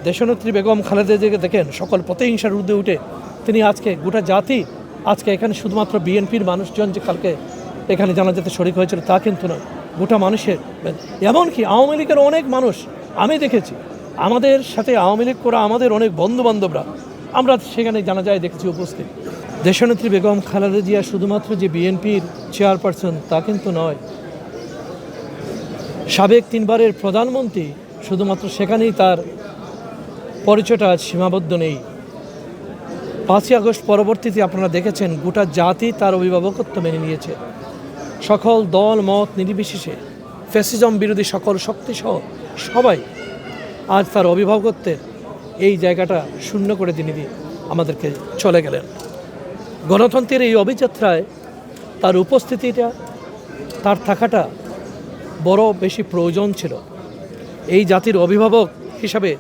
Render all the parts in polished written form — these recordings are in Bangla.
দেশনেত্রী বেগম খালেদা জিয়াকে দেখেন সকল প্রতিহিংসার ঊর্ধ্বে উঠে তিনি আজকে গোটা জাতি আজকে এখানে শুধুমাত্র বিএনপির মানুষজন যে কালকে এখানে জানাজাতে শরিক হয়েছিল তা কিন্তু নয়, গোটা মানুষের, এমনকি আওয়ামী লীগের অনেক মানুষ আমি দেখেছি, আমাদের সাথে আওয়ামী লীগ করা আমাদের অনেক বন্ধুবান্ধবরা আমরা সেখানে জানাজায় দেখেছি উপস্থিত। দেশনেত্রী বেগম খালেদা জিয়া শুধুমাত্র যে বিএনপির চেয়ারপারসন তা কিন্তু নয়, সাবেক 3 বারের প্রধানমন্ত্রী, শুধুমাত্র সেখানেই তার পরিচয়টা সীমাবদ্ধ নেই। 5ই আগস্ট পরবর্তীতে আপনারা দেখেছেন গোটা জাতি তার অভিভাবকত্ব মেনে নিয়েছে। সকল দল মত নির্বিশেষে ফ্যাসিজম বিরোধী সকল শক্তিসহ সবাই আজ তার অভিভাবকত্বের এই জায়গাটা শূন্য করে তিনি আমাদেরকে চলে গেলেন। গণতন্ত্রের এই অভিযাত্রায় তার উপস্থিতিটা, তার থাকাটা বড় বেশি প্রয়োজন ছিল। এই জাতির অভিভাবক হিসাবে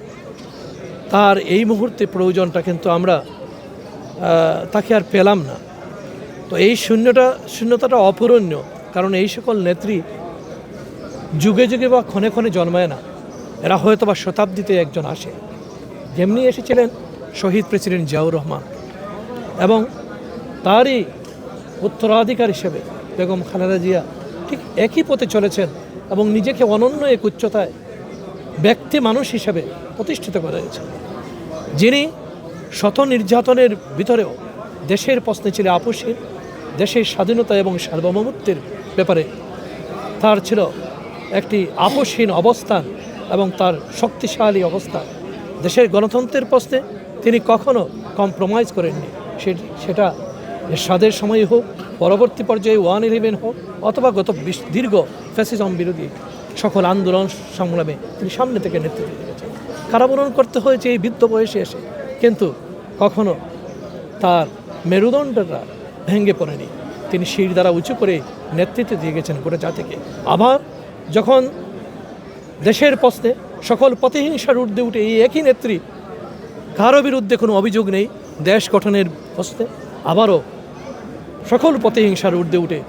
তার এই মুহূর্তে প্রয়োজনটা কিন্তু আমরা তাকে আর পেলাম না। তো এই শূন্যতাটা অপূরণীয়, কারণ এই সকল নেত্রী যুগে যুগে বা ক্ষণে ক্ষণে জন্মায় না, এরা হয়তো বা শতাব্দীতে একজন আসে। যেমনি এসেছিলেন শহীদ প্রেসিডেন্ট জিয়াউর রহমান, এবং তারই উত্তরাধিকার হিসেবে বেগম খালেদা জিয়া ঠিক একই পথে চলেছেন এবং নিজেকে অনন্য এক উচ্চতায় ব্যক্তি মানুষ হিসেবে প্রতিষ্ঠিত করেছেন, যিনি শত নির্যাতনের ভিতরেও দেশের প্রশ্নে ছিল আপোষহীন। দেশের স্বাধীনতা এবং সার্বভৌমত্বের ব্যাপারে তার ছিল একটি আপোষহীন অবস্থান এবং তার শক্তিশালী অবস্থান। দেশের গণতন্ত্রের প্রশ্নে তিনি কখনো কম্প্রোমাইজ করেননি, সেটা এরশাদের সময় হোক, পরবর্তী পর্যায়ে 1/11 হোক, অথবা গত দীর্ঘ ফ্যাসিজম বিরোধী সকল আন্দোলন সংগ্রামে তিনি সামনে থেকে নেতৃত্ব দিয়েছেন। কারাবরণ করতে হয়েছে এই বৃদ্ধ বয়সে এসে, কিন্তু কখনো তার মেরুদণ্ডটা ভেঙে পড়েনি। তিনি শির দ্বারা উঁচু করে নেতৃত্ব দিয়ে গেছেন গোটা জাতিকে। আবার যখন দেশের প্রশ্নে সকল প্রতিহিংসার ঊর্ধ্বে উঠে এই একই নেত্রী, কারো বিরুদ্ধে কোনো অভিযোগ নেই দেশ গঠনের প্রশ্নে, আবারও সকল প্রতিহিংসার ঊর্ধ্বে উঠে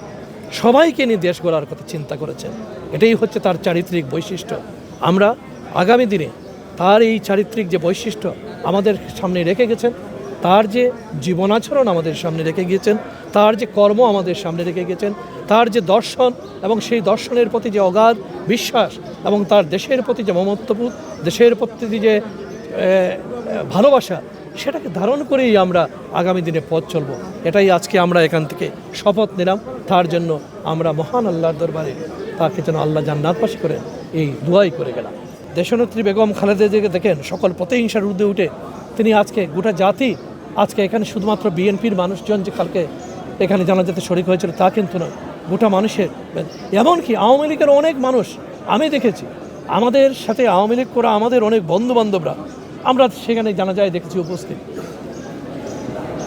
সবাইকে নিয়ে দেশ গড়ার কথা চিন্তা করেছেন। এটাই হচ্ছে তার চারিত্রিক বৈশিষ্ট্য। আমরা আগামী দিনে তার এই চারিত্রিক যে বৈশিষ্ট্য আমাদের সামনে রেখে গেছেন, তার যে জীবনাচরণ আমাদের সামনে রেখে গিয়েছেন, তার যে কর্ম আমাদের সামনে রেখে গেছেন, তার যে দর্শন এবং সেই দর্শনের প্রতি যে অগাধ বিশ্বাস এবং তার দেশের প্রতি যে মমত্ববোধ, দেশের প্রতি যে ভালোবাসা, সেটাকে ধারণ করেই আমরা আগামী দিনে পথ চলব। এটাই আজকে আমরা এখান থেকে শপথ নিলাম। তার জন্য আমরা মহান আল্লাহর দরবারে তাকে যেন আল্লাহ জান্নাতবাসী করেন এই দোয়াই করে গেলাম। দেশনেত্রী বেগম খালেদা জিয়াকে দেখেন সকল প্রতিহিংসার ঊর্ধ্বে উঠে তিনি আজকে গোটা জাতি আজকে এখানে শুধুমাত্র বিএনপির মানুষজন যে কালকে এখানে জানাজাতে শরিক হয়েছিল তা কিন্তু নয়, গোটা মানুষের, এমনকি আওয়ামী লীগের অনেক মানুষ আমি দেখেছি, আমাদের সাথে আওয়ামী লীগ করা আমাদের অনেক বন্ধুবান্ধবরা আমরা সেখানে জানাজায় দেখেছি উপস্থিত।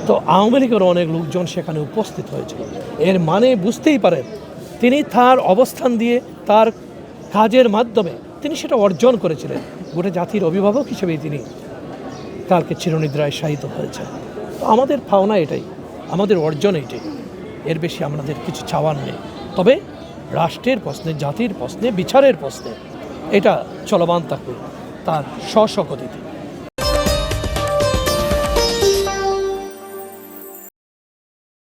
তো আওয়ামী লীগের অনেক লোকজন সেখানে উপস্থিত হয়েছিল। এর মানে বুঝতেই পারেন তিনি তার অবস্থান দিয়ে তার কাজের মাধ্যমে তিনি সেটা অর্জন করেছিলেন। গোটা জাতির অভিভাবক হিসেবেই তিনি কালকে চিরনিদ্রায় শায়িত হয়েছেন। তো আমাদের পাওনা এটাই, আমাদের অর্জন এটাই, এর বেশি আমাদের কিছু চাওয়ার নেই। তবে রাষ্ট্রের প্রশ্নে, জাতির প্রশ্নে, বিচারের প্রশ্নে এটা চলমান থাকবে তার স্ব-স্ব গতিতে।